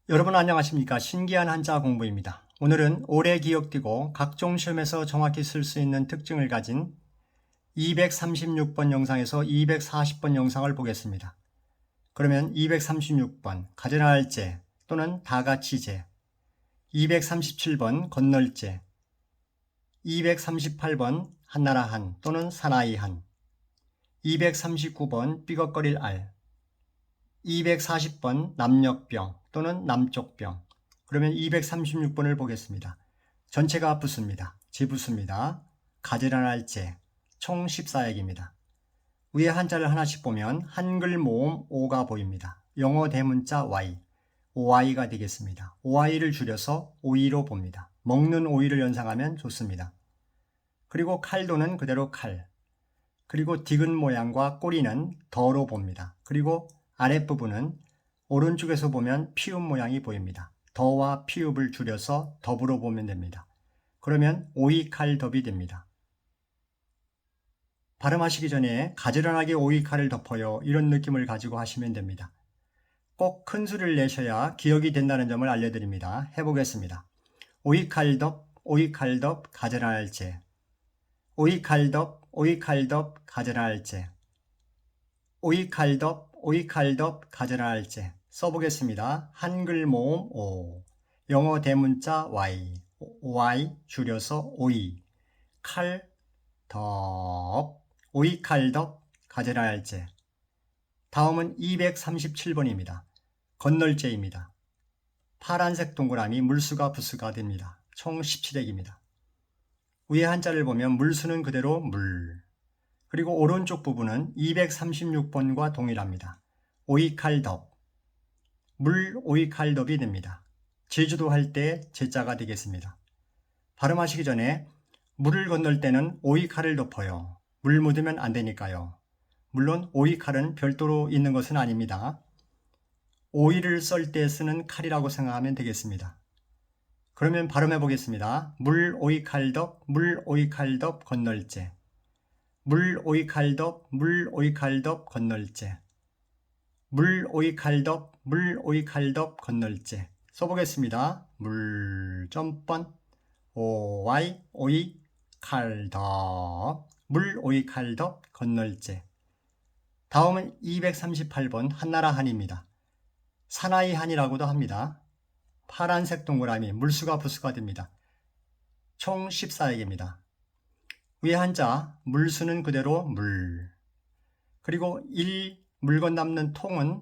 여러분 안녕하십니까? 신기한 한자 공부입니다. 오늘은 오래 기억되고 각종 시험에서 정확히 쓸 수 있는 특징을 가진 236번 영상에서 240번 영상을 보겠습니다. 그러면 236번 가져라 할제 또는 다같이제, 237번 건널제, 238번 한나라 한 또는 사나이 한, 239번 삐걱거릴 알, 240번 남녘병 또는 남쪽병. 그러면 236번을 보겠습니다. 전체가 부수입니다. 지부수입니다. 가지런 할제 총 14약입니다. 위에 한자를 하나씩 보면 한글 모음 O가 보입니다. 영어 대문자 Y, OI가 되겠습니다. OI를 줄여서 오이로 봅니다. 먹는 오이를 연상하면 좋습니다. 그리고 칼도는 그대로 칼, 그리고 디귿 모양과 꼬리는 더로 봅니다. 그리고 아랫부분은 오른쪽에서 보면 피읍 모양이 보입니다. 더와 피읍을 줄여서 덥으로 보면 됩니다. 그러면 오이칼덥이 됩니다. 발음하시기 전에 가지런하게 오이칼을 덮어요, 이런 느낌을 가지고 하시면 됩니다. 꼭 큰 소리를 내셔야 기억이 된다는 점을 알려드립니다. 해보겠습니다. 오이칼덥, 오이칼덥, 가지런할제. 오이칼덥, 오이칼덥, 가지런할제. 오이칼덥, 오이칼덥, 가져라할제. 써보겠습니다. 한글 모음 O, 영어 대문자 Y, Y 줄여서 오이, 칼, 덥, 오이칼덥, 가져라할제. 다음은 237번입니다. 건널제입니다. 파란색 동그라미 물수가 부수가 됩니다. 총 17액입니다. 위에 한자를 보면 물수는 그대로 물, 그리고 오른쪽 부분은 236번과 동일합니다. 오이칼덥, 물 오이칼덥이 됩니다. 제주도 할 때 제자가 되겠습니다. 발음하시기 전에 물을 건널 때는 오이칼을 덮어요. 물 묻으면 안 되니까요. 물론 오이칼은 별도로 있는 것은 아닙니다. 오이를 썰 때 쓰는 칼이라고 생각하면 되겠습니다. 그러면 발음해 보겠습니다. 물 오이칼덥, 물 오이칼덥 건널제. 물 오이칼덥, 물 오이칼덥 건널제. 물 오이칼덥, 물 오이칼덥 건널제. 써보겠습니다. 물 점번 오이 오이 칼덥, 물 오이칼덥 건널제. 다음은 238번 한나라 한입니다. 사나이 한이라고도 합니다. 파란색 동그라미 물수가 부수가 됩니다. 총 14액입니다. 위에 한자 물수는 그대로 물, 그리고 물건 남는 통은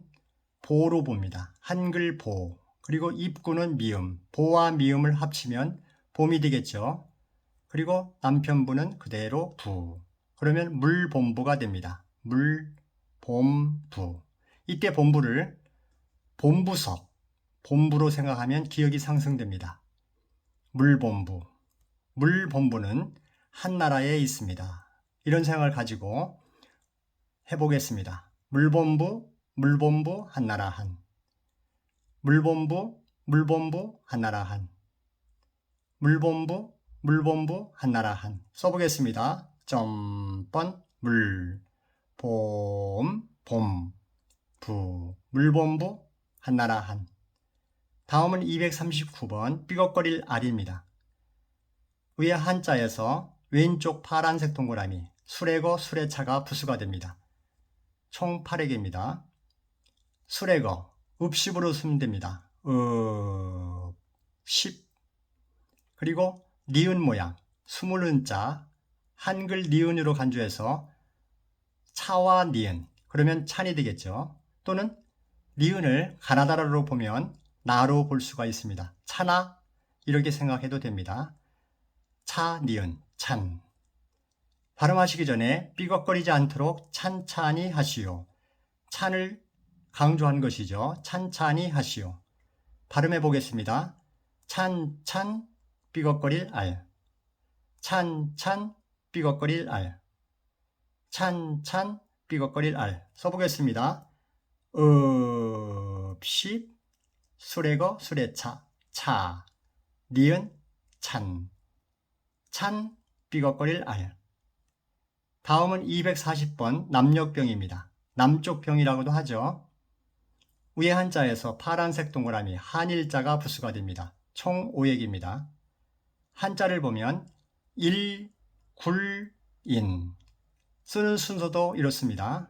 보로 봅니다. 한글 보, 그리고 입구는 미음, 보와 미음을 합치면 봄이 되겠죠. 그리고 남편부는 그대로 부, 그러면 물본부가 됩니다. 물본부. 이때 본부를 본부석, 본부로 생각하면 기억이 상승됩니다. 물본부, 물본부는 한나라에 있습니다. 이런 생각을 가지고 해보겠습니다. 물본부, 물본부, 한나라 한. 물본부, 물본부, 한나라 한. 물본부, 물본부, 한나라 한. 써보겠습니다. 점번, 물, 봄, 봄, 부, 물본부, 한나라 한. 다음은 239번 삐걱거릴 알입니다. 위에 한자에서 왼쪽 파란색 동그라미 수레거 수레차가 부수가 됩니다. 총 8액입니다. 수레거 읍십으로 쓰면 됩니다. 읍십. 그리고 니은 모양 스물은자 한글 니은으로 간주해서 차와 니은, 그러면 찬이 되겠죠. 또는 니은을 가나다라로 보면 나로 볼 수가 있습니다. 차나 이렇게 생각해도 됩니다. 차, 니은, 찬. 발음하시기 전에 삐걱거리지 않도록 찬찬히 하시오. 찬을 강조한 것이죠. 찬찬히 하시오. 발음해 보겠습니다. 찬찬 삐걱거릴 알. 찬찬 삐걱거릴 알. 찬찬 삐걱거릴 알. 써보겠습니다. 읍십 수레거 수레차 차 니은 찬 찬 삐걱거릴 알. 다음은 240번 남녘병입니다. 남쪽병이라고도 하죠. 위에 한자에서 파란색 동그라미 한일자가 부수가 됩니다. 총 5액입니다. 한자를 보면 일굴인 쓰는 순서도 이렇습니다.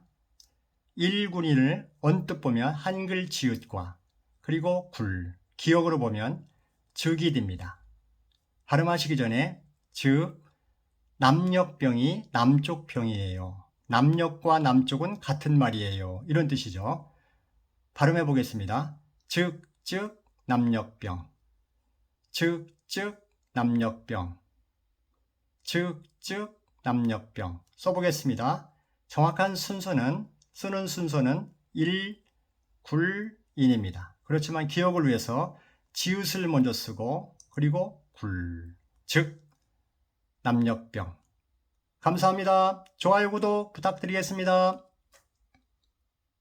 일군인을 언뜻 보면 한글 지읒과 그리고 굴, 기억으로 보면 즉이 됩니다. 발음하시기 전에 즉 남녘병이 남쪽병이에요. 남녘과 남쪽은 같은 말이에요. 이런 뜻이죠. 발음해 보겠습니다. 즉 남녘병, 즉 남녘병, 즉 남녘병 써보겠습니다. 정확한 순서는 쓰는 순서는 일굴인입니다. 그렇지만 기억을 위해서 지읒을 먼저 쓰고 그리고 굴, 즉 남녘병. 감사합니다. 좋아요, 구독 부탁드리겠습니다.